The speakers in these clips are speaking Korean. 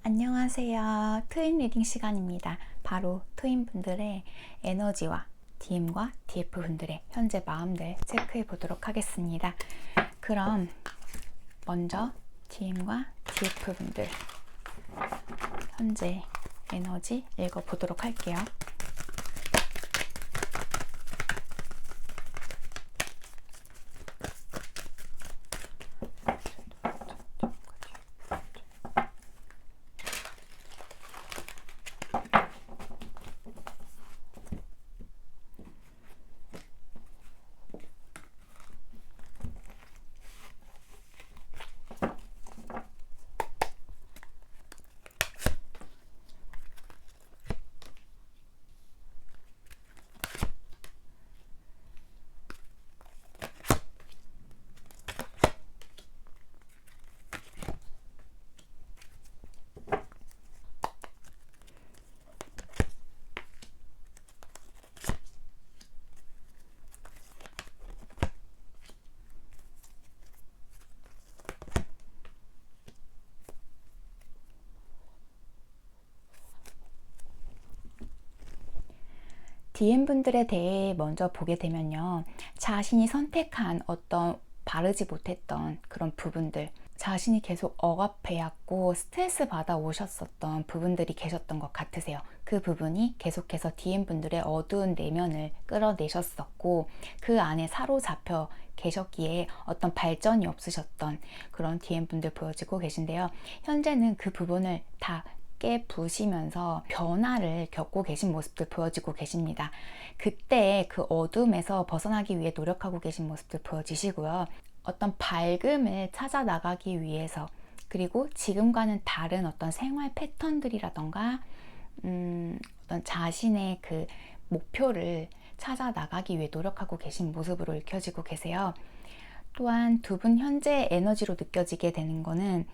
안녕하세요. 트윈 리딩 시간입니다. 바로 트윈분들의 에너지와 DM과 DF분들의 현재 마음들 체크해 보도록 하겠습니다. 그럼 먼저 DM과 DF분들 현재 에너지 읽어보도록 할게요. DM분들에 대해 먼저 보게 되면요. 자신이 선택한 어떤 바르지 못했던 그런 부분들, 자신이 계속 억압해왔고 스트레스 받아 오셨었던 부분들이 계셨던 것 같으세요. 그 부분이 계속해서 DM분들의 어두운 내면을 끌어내셨었고 그 안에 사로잡혀 계셨기에 어떤 발전이 없으셨던 그런 DM분들 보여지고 계신데요. 현재는 그 부분을 다 부시면서 변화를 겪고 계신 모습들 보여지고 계십니다. 그때 그 어둠에서 벗어나기 위해 노력하고 계신 모습들 보여지시고요. 어떤 밝음을 찾아 나가기 위해서, 그리고 지금과는 다른 어떤 생활 패턴들이라던가 어떤 자신의 그 목표를 찾아 나가기 위해 노력하고 계신 모습으로 읽혀지고 계세요. 또한 두 분 현재 에너지로 느껴지게 되는 거는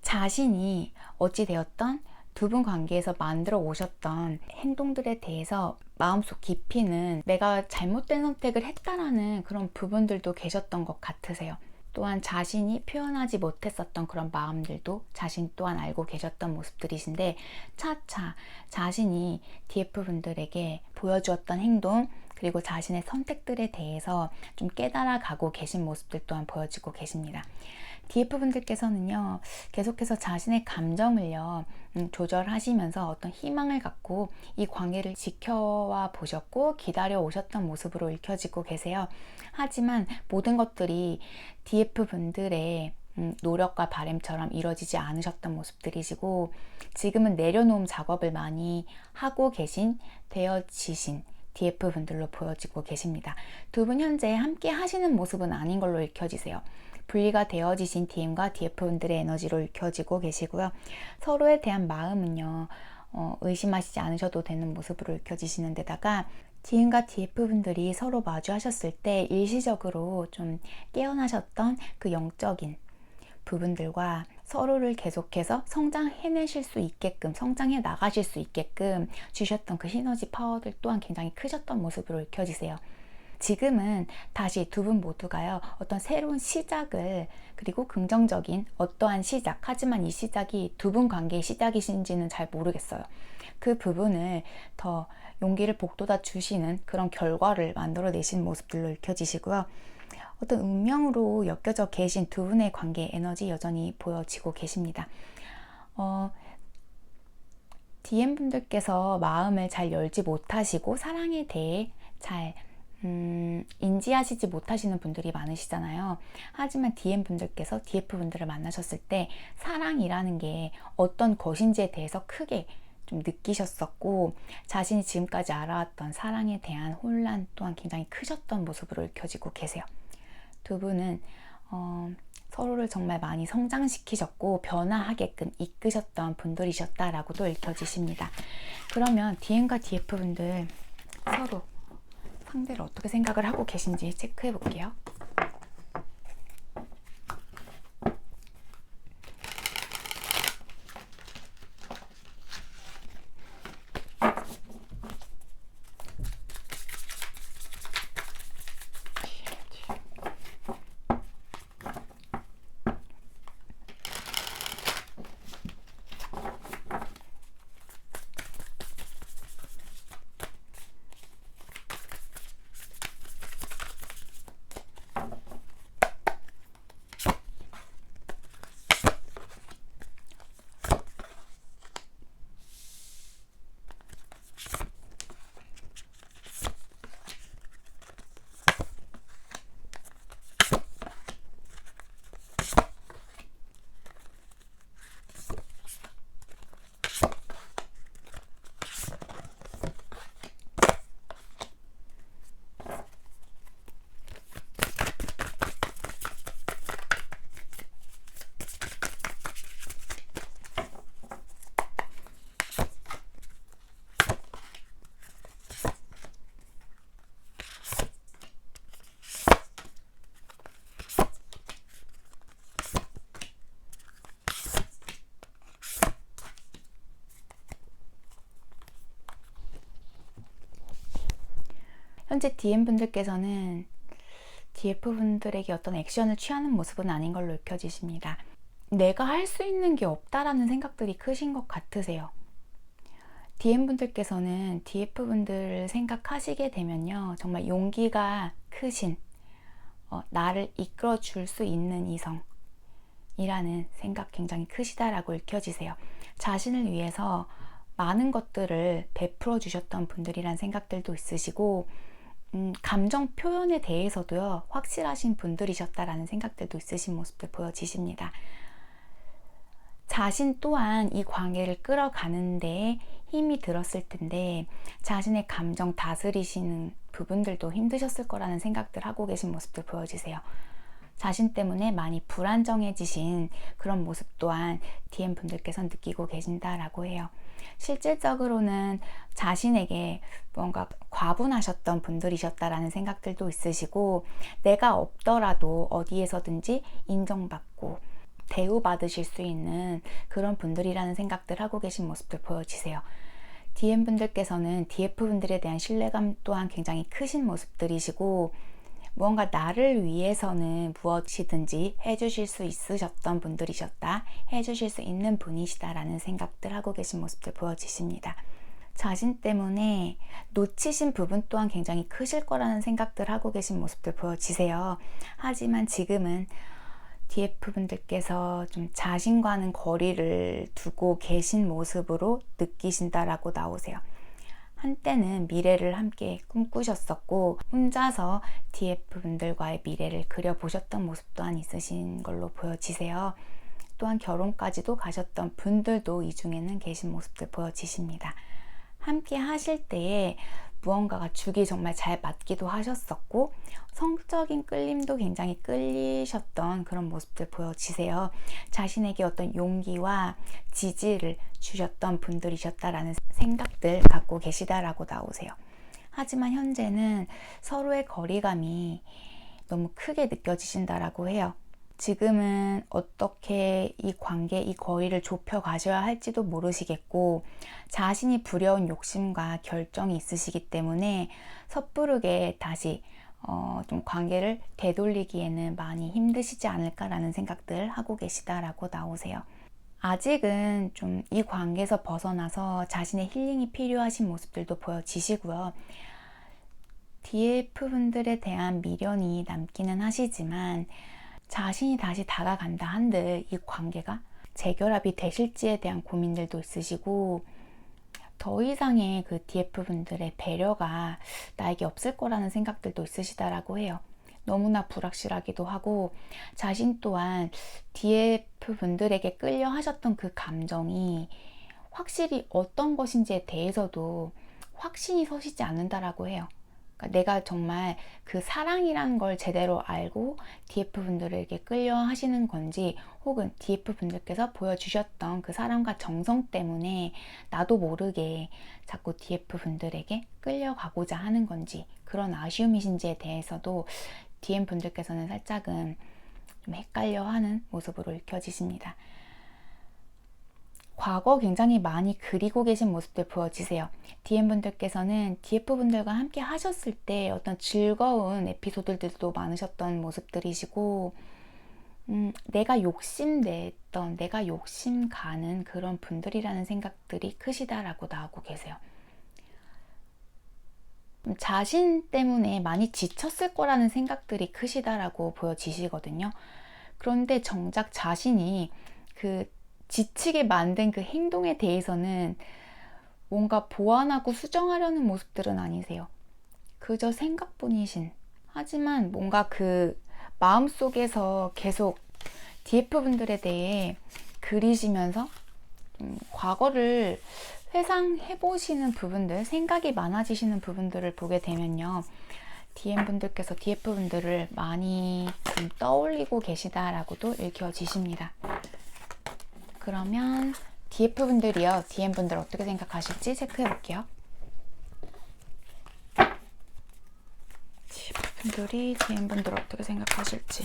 자신이 어찌되었던 두 분 관계에서 만들어 오셨던 행동들에 대해서 마음속 깊이는 내가 잘못된 선택을 했다라는 그런 부분들도 계셨던 것 같으세요. 또한 자신이 표현하지 못했었던 그런 마음들도 자신 또한 알고 계셨던 모습들이신데, 차차 자신이 DF분들에게 보여주었던 행동 그리고 자신의 선택들에 대해서 좀 깨달아 가고 계신 모습들 또한 보여지고 계십니다. DF분들께서는요, 계속해서 자신의 감정을요, 조절하시면서 어떤 희망을 갖고 이 관계를 지켜와 보셨고 기다려 오셨던 모습으로 읽혀지고 계세요. 하지만 모든 것들이 DF분들의 노력과 바램처럼 이루어지지 않으셨던 모습들이시고, 지금은 내려놓음 작업을 많이 하고 계신, 되어지신 DF분들로 보여지고 계십니다. 두 분 현재 함께 하시는 모습은 아닌 걸로 읽혀지세요. 분리가 되어지신 DM과 DF분들의 에너지로 읽혀지고 계시고요. 서로에 대한 마음은요, 의심하시지 않으셔도 되는 모습으로 읽혀지시는 데다가 DM과 DF분들이 서로 마주하셨을 때 일시적으로 좀 깨어나셨던 그 영적인 부분들과 서로를 계속해서 성장해내실 수 있게끔, 성장해 나가실 수 있게끔 주셨던 그 시너지 파워들 또한 굉장히 크셨던 모습으로 읽혀지세요. 지금은 다시 두 분 모두가요, 어떤 새로운 시작을, 그리고 긍정적인 어떠한 시작, 하지만 이 시작이 두 분 관계의 시작이신지는 잘 모르겠어요. 그 부분을 더 용기를 북돋아 주시는 그런 결과를 만들어내신 모습들로 읽혀지시고요. 어떤 운명으로 엮여져 계신 두 분의 관계 에너지 여전히 보여지고 계십니다. DM분들께서 마음을 잘 열지 못하시고 사랑에 대해 잘 인지하시지 못하시는 분들이 많으시잖아요. 하지만 DM분들께서 DF분들을 만나셨을 때 사랑이라는 게 어떤 것인지에 대해서 크게 좀 느끼셨었고, 자신이 지금까지 알아왔던 사랑에 대한 혼란 또한 굉장히 크셨던 모습으로 읽혀지고 계세요. 두 분은 서로를 정말 많이 성장시키셨고 변화하게끔 이끄셨던 분들이셨다라고도 읽혀지십니다. 그러면 DM과 DF분들 서로 상대를 어떻게 생각을 하고 계신지 체크해 볼게요. 현재 DM분들께서는 DF분들에게 어떤 액션을 취하는 모습은 아닌 걸로 읽혀지십니다. 내가 할 수 있는 게 없다라는 생각들이 크신 것 같으세요. DM분들께서는 DF분들을 생각하시게 되면요, 정말 용기가 크신, 나를 이끌어 줄 수 있는 이성이라는 생각 굉장히 크시다라고 읽혀지세요. 자신을 위해서 많은 것들을 베풀어 주셨던 분들이란 생각들도 있으시고, 감정 표현에 대해서도요, 확실하신 분들이셨다라는 생각들도 있으신 모습들 보여지십니다. 자신 또한 이 관계를 끌어가는 데 힘이 들었을 텐데 자신의 감정 다스리시는 부분들도 힘드셨을 거라는 생각들 하고 계신 모습들 보여지세요. 자신 때문에 많이 불안정해지신 그런 모습 또한 DM분들께서 느끼고 계신다라고 해요. 실질적으로는 자신에게 뭔가 과분하셨던 분들이셨다라는 생각들도 있으시고, 내가 없더라도 어디에서든지 인정받고 대우받으실 수 있는 그런 분들이라는 생각들 하고 계신 모습들 보여지세요. DM분들께서는 DF분들에 대한 신뢰감 또한 굉장히 크신 모습들이시고, 무언가 나를 위해서는 무엇이든지 해주실 수 있으셨던 분들이셨다, 해주실 수 있는 분이시다라는 생각들 하고 계신 모습들 보여지십니다. 자신 때문에 놓치신 부분 또한 굉장히 크실 거라는 생각들 하고 계신 모습들 보여지세요. 하지만 지금은 DF분들께서 좀 자신과는 거리를 두고 계신 모습으로 느끼신다라고 나오세요. 한때는 미래를 함께 꿈꾸셨었고 혼자서 DF분들과의 미래를 그려보셨던 모습 또한 있으신 걸로 보여지세요. 또한 결혼까지도 가셨던 분들도 이 중에는 계신 모습들 보여지십니다. 함께 하실 때에 무언가가 죽이 정말 잘 맞기도 하셨었고, 성적인 끌림도 굉장히 끌리셨던 그런 모습들 보여지세요. 자신에게 어떤 용기와 지지를 주셨던 분들이셨다라는 생각들 갖고 계시다라고 나오세요. 하지만 현재는 서로의 거리감이 너무 크게 느껴지신다라고 해요. 지금은 어떻게 이 관계, 이 거리를 좁혀 가셔야 할지도 모르시겠고, 자신이 부려운 욕심과 결정이 있으시기 때문에 섣부르게 다시 좀 관계를 되돌리기에는 많이 힘드시지 않을까라는 생각들 하고 계시다라고 나오세요. 아직은 좀 이 관계에서 벗어나서 자신의 힐링이 필요하신 모습들도 보여지시고요. DF분들에 대한 미련이 남기는 하시지만 자신이 다시 다가간다 한들 이 관계가 재결합이 되실지에 대한 고민들도 있으시고, 더 이상의 그 DF분들의 배려가 나에게 없을 거라는 생각들도 있으시다라고 해요. 너무나 불확실하기도 하고, 자신 또한 DF분들에게 끌려 하셨던 그 감정이 확실히 어떤 것인지에 대해서도 확신이 서시지 않는다라고 해요. 내가 정말 그 사랑이란 걸 제대로 알고 DF분들에게 끌려 하시는 건지, 혹은 DF분들께서 보여주셨던 그 사랑과 정성 때문에 나도 모르게 자꾸 DF분들에게 끌려가고자 하는 건지, 그런 아쉬움이신지에 대해서도 DM분들께서는 살짝은 좀 헷갈려하는 모습으로 읽혀지십니다. 과거 굉장히 많이 그리고 계신 모습들 보여지세요. DM분들께서는 DF분들과 함께 하셨을 때 어떤 즐거운 에피소드들도 많으셨던 모습들이시고, 내가 욕심냈던, 내가 욕심 가는 그런 분들이라는 생각들이 크시다라고 나오고 계세요. 자신 때문에 많이 지쳤을 거라는 생각들이 크시다라고 보여지시거든요. 그런데 정작 자신이 그 지치게 만든 그 행동에 대해서는 뭔가 보완하고 수정하려는 모습들은 아니세요. 그저 생각뿐이신. 하지만 뭔가 그 마음속에서 계속 DF분들에 대해 그리시면서 과거를 회상해 보시는 부분들, 생각이 많아지시는 부분들을 보게 되면요, DM분들께서 DF분들을 많이 좀 떠올리고 계시다라고도 읽혀지십니다. 그러면 DF분들이요, DM분들 어떻게 생각하실지 체크해 볼게요. DF분들이 DM분들 어떻게 생각하실지.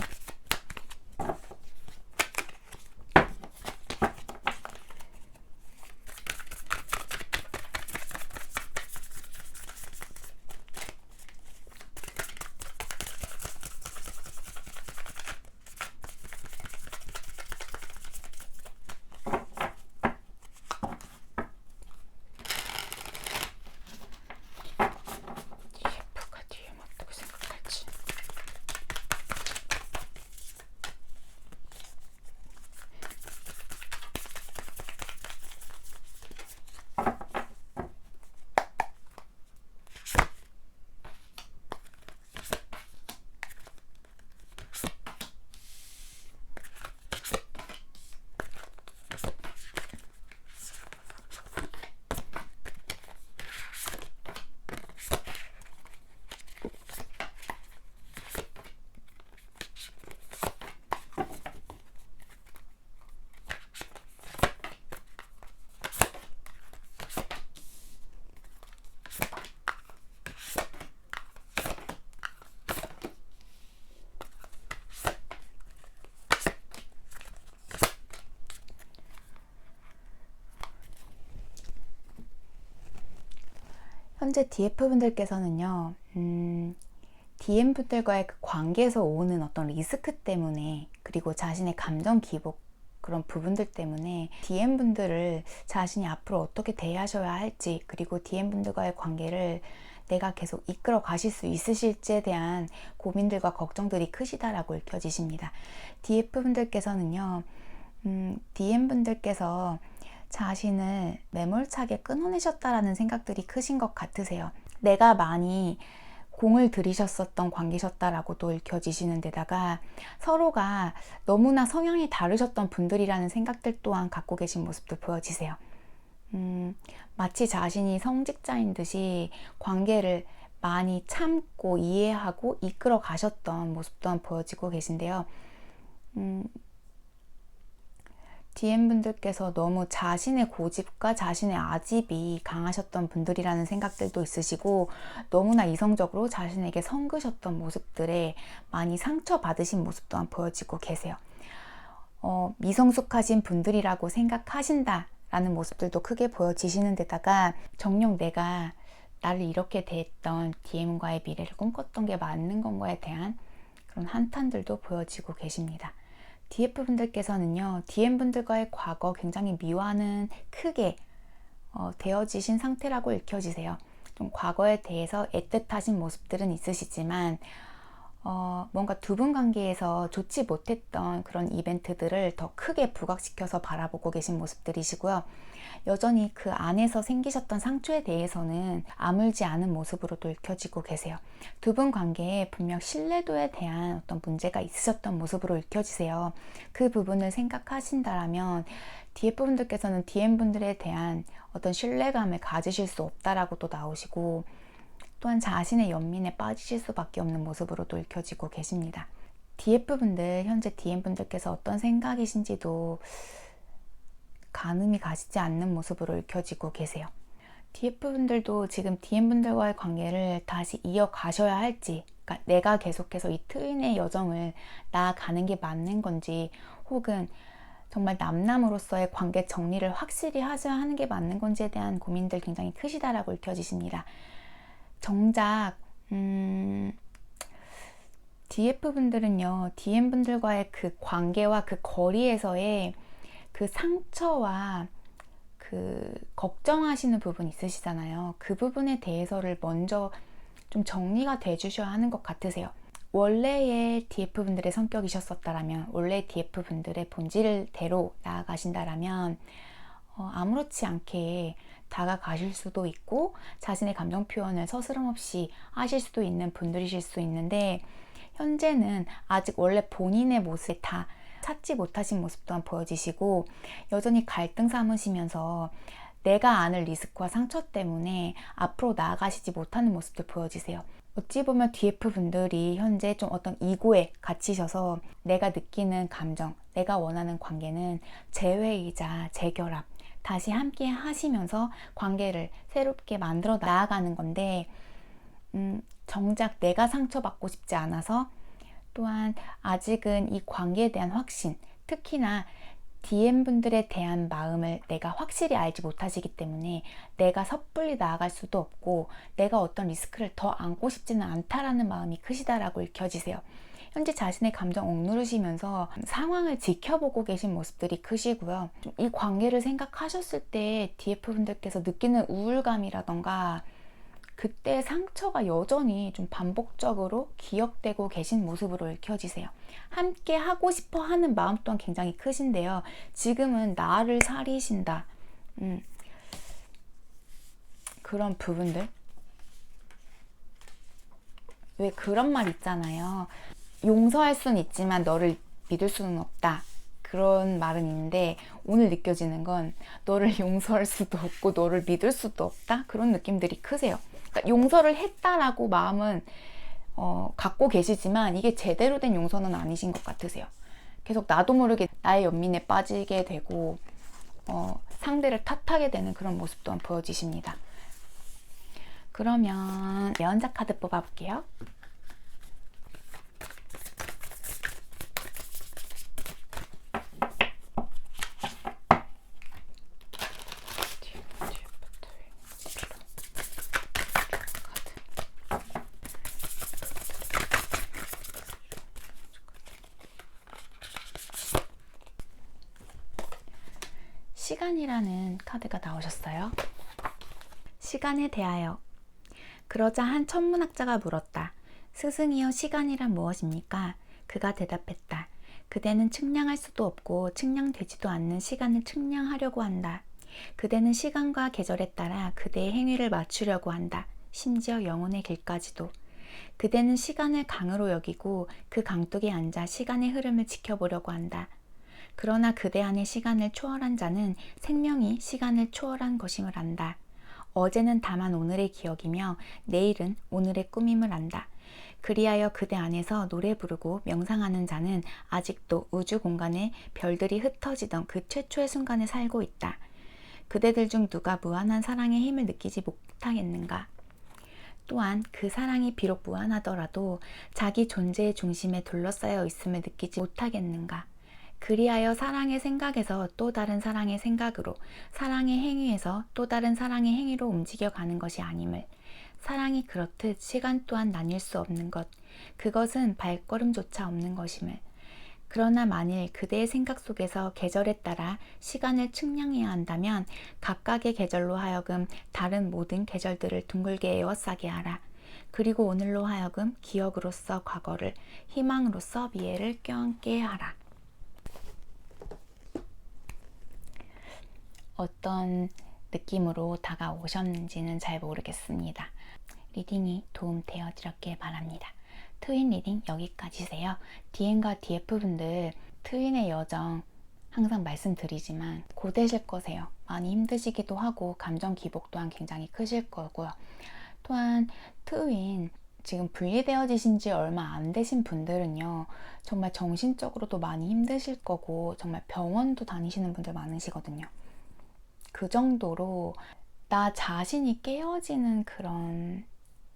현재 DF분들께서는요, DM분들과의 그 관계에서 오는 어떤 리스크 때문에, 그리고 자신의 감정 기복, 그런 부분들 때문에 DM분들을 자신이 앞으로 어떻게 대하셔야 할지, 그리고 DM분들과의 관계를 내가 계속 이끌어 가실 수 있으실지에 대한 고민들과 걱정들이 크시다라고 읽혀지십니다. DF분들께서는요, DM분들께서 자신을 매몰차게 끊어내셨다라는 생각들이 크신 것 같으세요. 내가 많이 공을 들이셨었던 관계셨다라고도 읽혀지시는 데다가 서로가 너무나 성향이 다르셨던 분들이라는 생각들 또한 갖고 계신 모습도 보여지세요. 마치 자신이 성직자인 듯이 관계를 많이 참고 이해하고 이끌어 가셨던 모습 또한 보여지고 계신데요. DM분들께서 너무 자신의 고집과 자신의 아집이 강하셨던 분들이라는 생각들도 있으시고, 너무나 이성적으로 자신에게 성그셨던 모습들에 많이 상처받으신 모습 또한 보여지고 계세요. 미성숙하신 분들이라고 생각하신다라는 모습들도 크게 보여지시는 데다가 정녕 내가 나를 이렇게 대했던 DM과의 미래를 꿈꿨던 게 맞는 건가에 대한 그런 한탄들도 보여지고 계십니다. DF분들께서는요, DM분들과의 과거 굉장히 미화는 크게 되어지신 상태라고 읽혀지세요. 좀 과거에 대해서 애틋하신 모습들은 있으시지만 뭔가 두 분 관계에서 좋지 못했던 그런 이벤트들을 더 크게 부각시켜서 바라보고 계신 모습들이시고요. 여전히 그 안에서 생기셨던 상처에 대해서는 아물지 않은 모습으로도 읽혀지고 계세요. 두 분 관계에 분명 신뢰도에 대한 어떤 문제가 있으셨던 모습으로 읽혀지세요. 그 부분을 생각하신다라면 DF분들께서는 DM분들에 대한 어떤 신뢰감을 가지실 수 없다라고 또 나오시고, 또한 자신의 연민에 빠지실 수밖에 없는 모습으로도 읽혀지고 계십니다. DF분들, 현재 DM분들께서 어떤 생각이신지도 가늠이 가시지 않는 모습으로 읽혀지고 계세요. DF분들도 지금 DM분들과의 관계를 다시 이어가셔야 할지, 그러니까 내가 계속해서 이 트윈의 여정을 나아가는 게 맞는 건지, 혹은 정말 남남으로서의 관계 정리를 확실히 하셔야 하는 게 맞는 건지에 대한 고민들 굉장히 크시다라고 읽혀지십니다. 정작 DF분들은요, DM분들과의 그 관계와 그 거리에서의 그 상처와 그 걱정하시는 부분 있으시잖아요. 그 부분에 대해서를 먼저 좀 정리가 돼 주셔야 하는 것 같으세요. 원래의 DF분들의 성격이셨었다라면, 원래 DF분들의 본질대로 나아가신다라면 아무렇지 않게 다가가실 수도 있고, 자신의 감정 표현을 서스럼 없이 하실 수도 있는 분들이실 수 있는데, 현재는 아직 원래 본인의 모습을 다 찾지 못하신 모습 또한 보여지시고, 여전히 갈등 삼으시면서 내가 안을 리스크와 상처 때문에 앞으로 나아가시지 못하는 모습도 보여지세요. 어찌 보면 DF분들이 현재 좀 어떤 이고에 갇히셔서 내가 느끼는 감정, 내가 원하는 관계는 재회이자 재결합, 다시 함께 하시면서 관계를 새롭게 만들어 나아가는 건데, 정작 내가 상처받고 싶지 않아서, 또한 아직은 이 관계에 대한 확신, 특히나 DM분들에 대한 마음을 내가 확실히 알지 못하시기 때문에 내가 섣불리 나아갈 수도 없고, 내가 어떤 리스크를 더 안고 싶지는 않다라는 마음이 크시다라고 읽혀지세요. 현재 자신의 감정 억누르시면서 상황을 지켜보고 계신 모습들이 크시고요. 이 관계를 생각하셨을 때 DF분들께서 느끼는 우울감이라던가 그때 상처가 여전히 좀 반복적으로 기억되고 계신 모습으로 읽혀지세요. 함께 하고 싶어 하는 마음 또한 굉장히 크신데요. 지금은 나를 사리신다. 그런 부분들. 왜 그런 말 있잖아요. 용서할 수는 있지만 너를 믿을 수는 없다. 그런 말은 있는데, 오늘 느껴지는 건 너를 용서할 수도 없고 너를 믿을 수도 없다. 그런 느낌들이 크세요. 그러니까 용서를 했다라고 마음은 갖고 계시지만 이게 제대로 된 용서는 아니신 것 같으세요. 계속 나도 모르게 나의 연민에 빠지게 되고 상대를 탓하게 되는 그런 모습 또한 보여지십니다. 그러면 예언자 카드 뽑아볼게요. 시간이라는 카드가 나오셨어요. 시간에 대하여. 그러자 한 천문학자가 물었다. 스승이여, 시간이란 무엇입니까? 그가 대답했다. 그대는 측량할 수도 없고 측량되지도 않는 시간을 측량하려고 한다. 그대는 시간과 계절에 따라 그대의 행위를 맞추려고 한다. 심지어 영혼의 길까지도. 그대는 시간을 강으로 여기고 그 강둑에 앉아 시간의 흐름을 지켜보려고 한다. 그러나 그대 안의 시간을 초월한 자는 생명이 시간을 초월한 것임을 안다. 어제는 다만 오늘의 기억이며 내일은 오늘의 꿈임을 안다. 그리하여 그대 안에서 노래 부르고 명상하는 자는 아직도 우주 공간에 별들이 흩어지던 그 최초의 순간에 살고 있다. 그대들 중 누가 무한한 사랑의 힘을 느끼지 못하겠는가? 또한 그 사랑이 비록 무한하더라도 자기 존재의 중심에 둘러싸여 있음을 느끼지 못하겠는가? 그리하여 사랑의 생각에서 또 다른 사랑의 생각으로, 사랑의 행위에서 또 다른 사랑의 행위로 움직여가는 것이 아님을. 사랑이 그렇듯 시간 또한 나뉠 수 없는 것, 그것은 발걸음조차 없는 것임을. 그러나 만일 그대의 생각 속에서 계절에 따라 시간을 측량해야 한다면 각각의 계절로 하여금 다른 모든 계절들을 둥글게 에워싸게 하라. 그리고 오늘로 하여금 기억으로서 과거를, 희망으로서 미래를 껴안게 하라. 어떤 느낌으로 다가오셨는지는 잘 모르겠습니다. 리딩이 도움되어드렸길 바랍니다. 트윈 리딩 여기까지세요. DM과 DF분들 트윈의 여정 항상 말씀드리지만 고되실 거세요. 많이 힘드시기도 하고 감정 기복 또한 굉장히 크실 거고요. 또한 트윈 지금 분리되어지신 지 얼마 안 되신 분들은요, 정말 정신적으로도 많이 힘드실 거고 정말 병원도 다니시는 분들 많으시거든요. 그 정도로 나 자신이 깨어지는 그런,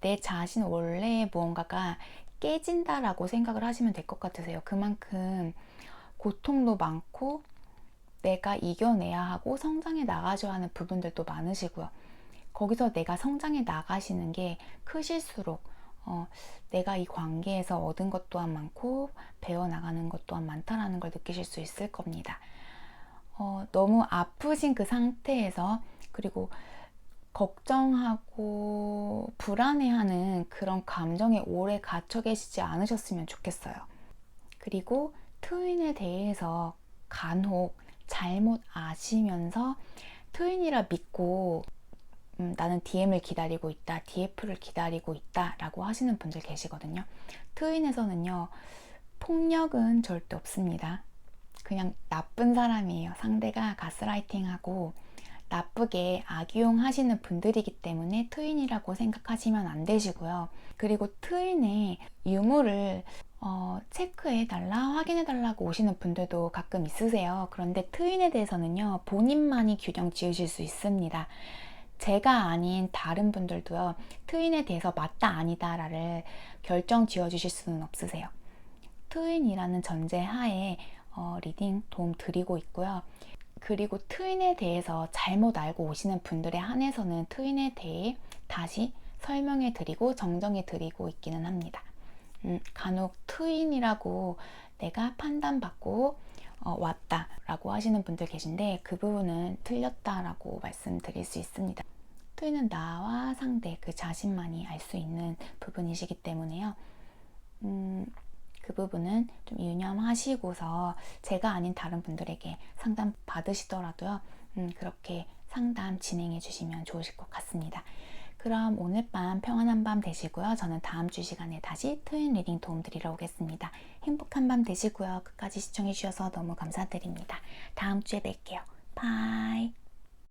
내 자신 원래의 무언가가 깨진다라고 생각을 하시면 될 것 같으세요. 그만큼 고통도 많고 내가 이겨내야 하고 성장해 나가셔야 하는 부분들도 많으시고요. 거기서 내가 성장해 나가시는 게 크실수록 내가 이 관계에서 얻은 것 또한 많고 배워나가는 것 또한 많다라는 걸 느끼실 수 있을 겁니다. 너무 아프신 그 상태에서, 그리고 걱정하고 불안해하는 그런 감정에 오래 갇혀 계시지 않으셨으면 좋겠어요. 그리고 트윈에 대해서 간혹 잘못 아시면서 트윈이라 믿고 나는 DM을 기다리고 있다, DF를 기다리고 있다 라고 하시는 분들 계시거든요. 트윈에서는요, 폭력은 절대 없습니다. 그냥 나쁜 사람이에요. 상대가 가스라이팅하고 나쁘게 악용 하시는 분들이기 때문에 트윈이라고 생각하시면 안 되시고요. 그리고 트윈의 유무를 체크해달라, 확인해달라고 오시는 분들도 가끔 있으세요. 그런데 트윈에 대해서는요, 본인만이 규정 지으실 수 있습니다. 제가 아닌 다른 분들도요, 트윈에 대해서 맞다 아니다를 결정 지어 주실 수는 없으세요. 트윈이라는 전제 하에 리딩 도움 드리고 있고요. 그리고 트윈에 대해서 잘못 알고 오시는 분들에 한해서는 트윈에 대해 다시 설명해 드리고 정정해 드리고 있기는 합니다. 간혹 트윈이라고 내가 판단받고 왔다 라고 하시는 분들 계신데, 그 부분은 틀렸다라고 말씀드릴 수 있습니다. 트윈은 나와 상대, 그 자신만이 알 수 있는 부분이시기 때문에요. 그 부분은 좀 유념하시고서 제가 아닌 다른 분들에게 상담 받으시더라도요, 그렇게 상담 진행해 주시면 좋으실 것 같습니다. 그럼 오늘 밤 평안한 밤 되시고요. 저는 다음 주 시간에 다시 트윈 리딩 도움 드리러 오겠습니다. 행복한 밤 되시고요. 끝까지 시청해 주셔서 너무 감사드립니다. 다음 주에 뵐게요. 바이.